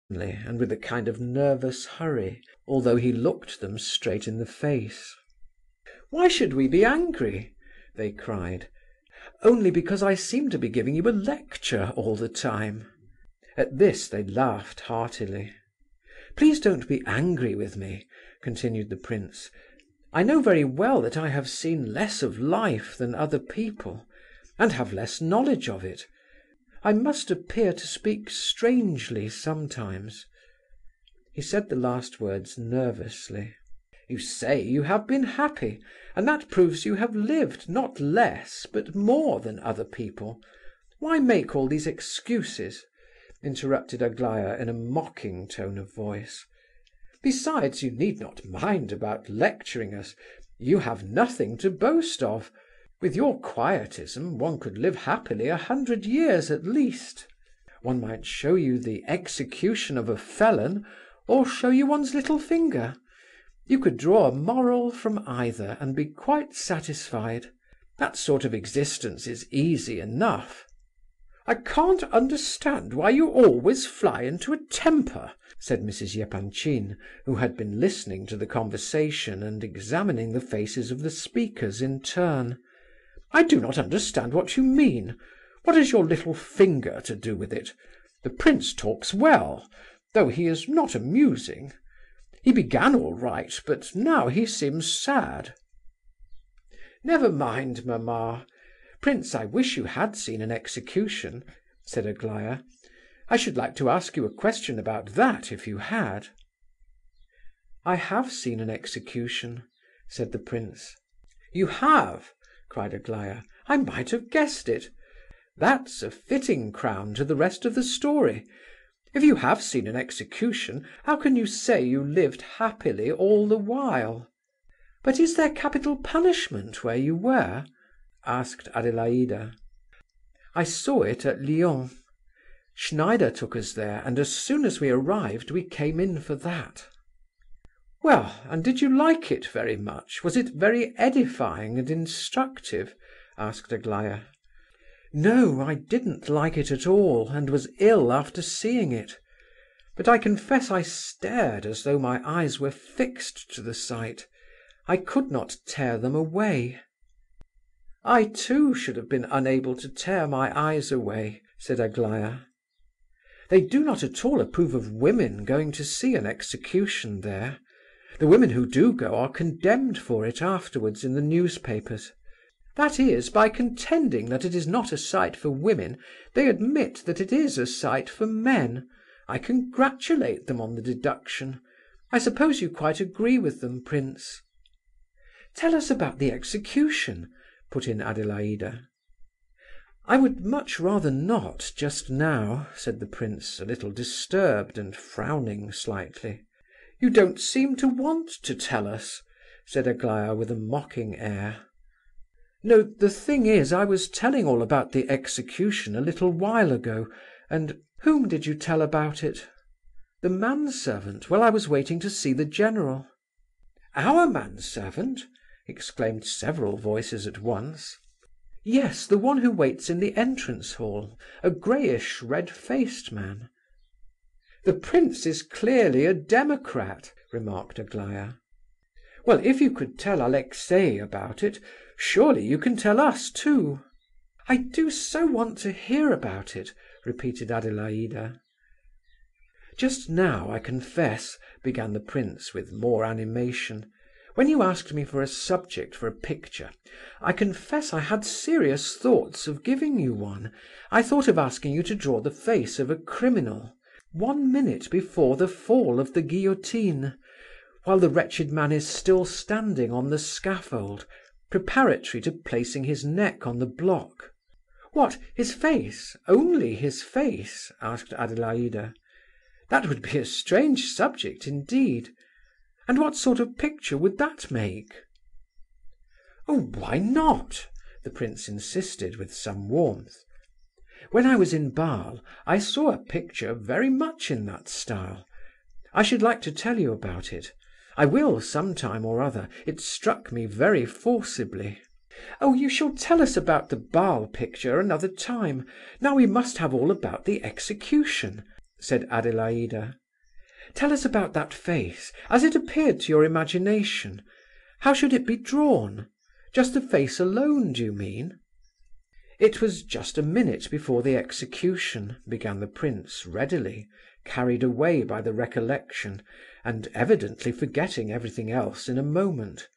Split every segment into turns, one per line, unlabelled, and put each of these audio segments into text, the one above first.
and with a kind of nervous hurry, although he looked them straight in the face. "Why should we be angry?" they cried. "Only because I seem to be giving you a lecture all the time." At this they laughed heartily. "Please don't be angry with me," continued the prince. "I know very well that I have seen less of life than other people, and have less knowledge of it. I must appear to speak strangely sometimes." He said the last words nervously. "You say you have been happy, and that proves you have lived not less, but more than other people. Why make all these excuses?" interrupted Aglaya in a mocking tone of voice. "Besides, you need not mind about lecturing us. You have nothing to boast of. With your quietism one could live happily 100 years at least. One might show you the execution of a felon, or show you one's little finger. You could draw a moral from either, and be quite satisfied. That sort of existence is easy enough." "I can't understand why you always fly into a temper," said Mrs. Epanchin, who had been listening to the conversation and examining the faces of the speakers in turn. "I do not understand what you mean. What has your little finger to do with it? The prince talks well, though he is not amusing. He began all right, but now he seems sad." "Never mind, mamma. Prince, I wish you had seen an execution," said Aglaya. "I should like to ask you a question about that, if you had." "I have seen an execution," said the prince. "You have?" cried Aglaya. "I might have guessed it. That's a fitting crown to the rest of the story. If you have seen an execution, how can you say you lived happily all the while?" "But is there capital punishment where you were?" asked Adelaida. "I saw it at Lyons. Schneider took us there, and as soon as we arrived we came in for that." "Well, and did you like it very much? Was it very edifying and instructive?" asked Aglaya. "No, I didn't like it at all, and was ill after seeing it. But I confess I stared as though my eyes were fixed to the sight. I could not tear them away." "I too should have been unable to tear my eyes away," said Aglaya. "They do not at all approve of women going to see an execution there. The women who do go are condemned for it afterwards in the newspapers. That is, by contending that it is not a sight for women, they admit that it is a sight for men. I congratulate them on the deduction. I suppose you quite agree with them, prince?" "Tell us about the execution," put in Adelaida. "I would much rather not, just now," said the prince, a little disturbed and frowning slightly. "You don't seem to want to tell us," said Aglaya with a mocking air. "No, the thing is, I was telling all about the execution a little while ago, and—" "Whom did you tell about it?" "The manservant, while I was waiting to see the general." "Our manservant?" exclaimed several voices at once. "Yes, the one who waits in the entrance hall, a greyish, red-faced man." "The prince is clearly a democrat," remarked Aglaya. "Well, if you could tell Alexei about it, surely you can tell us too." "I do so want to hear about it," repeated Adelaida. "Just now, I confess," began the prince with more animation, "when you asked me for a subject for a picture, I confess I had serious thoughts of giving you one. I thought of asking you to draw the face of a criminal, 1 minute before the fall of the guillotine, while the wretched man is still standing on the scaffold, preparatory to placing his neck on the block." "What, his face? Only his face?" asked Adelaida. "That would be a strange subject indeed. And what sort of picture would that make?" "Oh, why not?" the prince insisted with some warmth. "When I was in Basle, I saw a picture very much in that style. I should like to tell you about it. I will some time or other. It struck me very forcibly." "Oh, you shall tell us about the Basle picture another time. Now we must have all about the execution," said Adelaida. "Tell us about that face, as it appeared to your imagination. How should it be drawn? Just the face alone, do you mean?" "It was just a minute before the execution," began the prince readily, carried away by the recollection, and evidently forgetting everything else in a moment.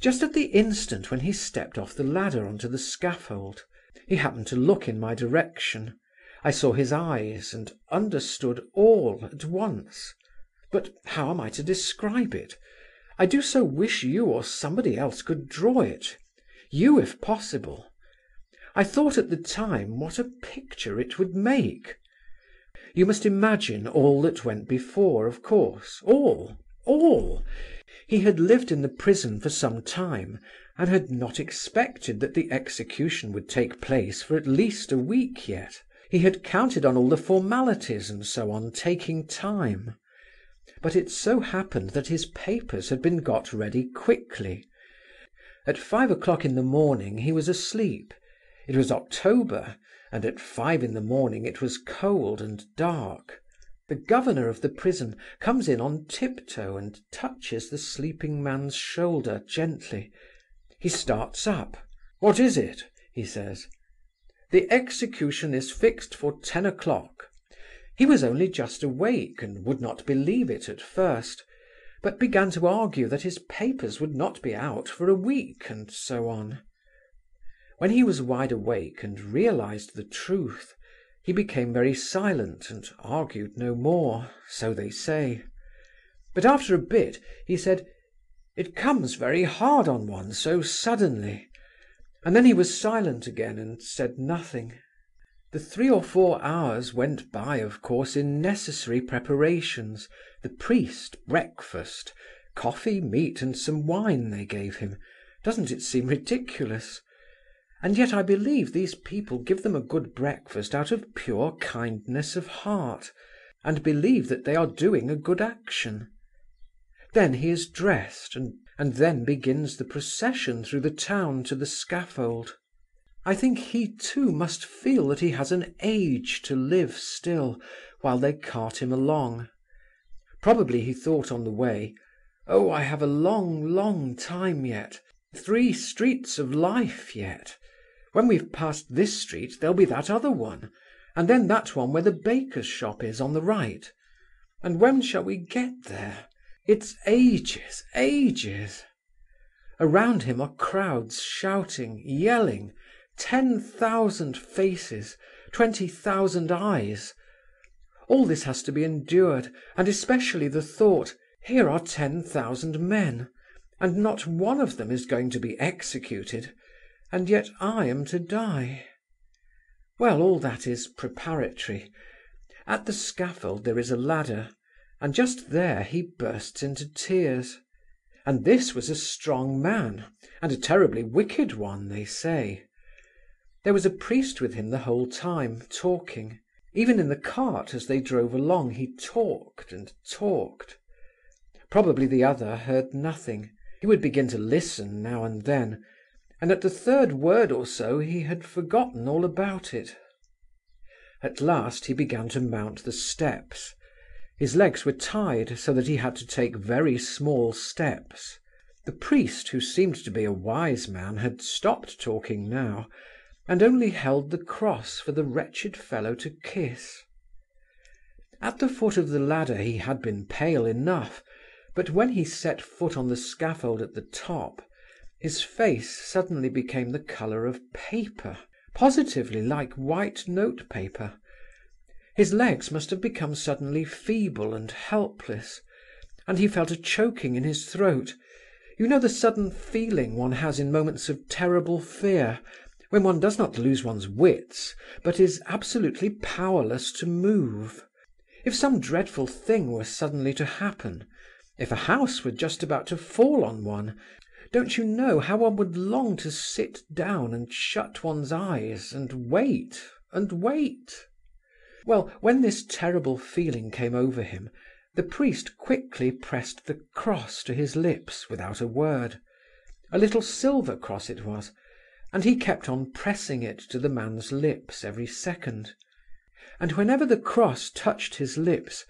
"Just at the instant when he stepped off the ladder onto the scaffold. He happened to look in my direction. I saw his eyes and understood all at once. But how am I to describe it? I do so wish you or somebody else could draw it. You, if possible. I thought at the time what a picture it would make. You must imagine all that went before, of course. All. He had lived in the prison for some time, and had not expected that the execution would take place for at least a week yet. He had counted on all the formalities and so on taking time. But it so happened that his papers had been got ready quickly. At 5 o'clock in the morning he was asleep. It was October, and at 5 in the morning it was cold and dark. The governor of the prison comes in on tiptoe and touches the sleeping man's shoulder gently. He starts up. "What is it?" he says. "The execution is fixed for 10 o'clock." He was only just awake, and would not believe it at first, but began to argue that his papers would not be out for a week, and so on. When he was wide awake and realized the truth, he became very silent and argued no more, so they say. But after a bit he said, "It comes very hard on one so suddenly," and then he was silent again and said nothing. The 3 or 4 hours went by, of course, in necessary preparations, the priest, breakfast, coffee, meat, and some wine they gave him. Doesn't it seem ridiculous? And yet I believe these people give them a good breakfast out of pure kindness of heart, and believe that they are doing a good action. Then he is dressed, and then begins the procession through the town to the scaffold. I think he too must feel that he has an age to live still, while they cart him along. Probably he thought on the way, "Oh, I have a long, long time yet, 3 streets of life yet. When we've passed this street there'll be that other one, and then that one where the baker's shop is on the right. And when shall we get there? It's ages, ages." Around him are crowds shouting, yelling, 10,000 faces, 20,000 eyes. All this has to be endured, and especially the thought, here are 10,000 men, and not one of them is going to be executed, and yet I am to die. Well, all that is preparatory. At the scaffold there is a ladder, and just there he bursts into tears. And this was a strong man, and a terribly wicked one, they say. There was a priest with him the whole time, talking. Even in the cart, as they drove along, he talked and talked. Probably the other heard nothing. He would begin to listen now and then, and at the 3rd word or so he had forgotten all about it. At last he began to mount the steps. His legs were tied, so that he had to take very small steps. The priest, who seemed to be a wise man, had stopped talking now, and only held the cross for the wretched fellow to kiss. At the foot of the ladder he had been pale enough, but when he set foot on the scaffold at the top, his face suddenly became the colour of paper, positively like white notepaper. His legs must have become suddenly feeble and helpless, and he felt a choking in his throat. You know the sudden feeling one has in moments of terrible fear, when one does not lose one's wits, but is absolutely powerless to move. If some dreadful thing were suddenly to happen, if a house were just about to fall on one, don't you know how one would long to sit down and shut one's eyes and wait and wait? Well, when this terrible feeling came over him, the priest quickly pressed the cross to his lips without a word. A little silver cross it was, and he kept on pressing it to the man's lips every second. and whenever the cross touched his lips,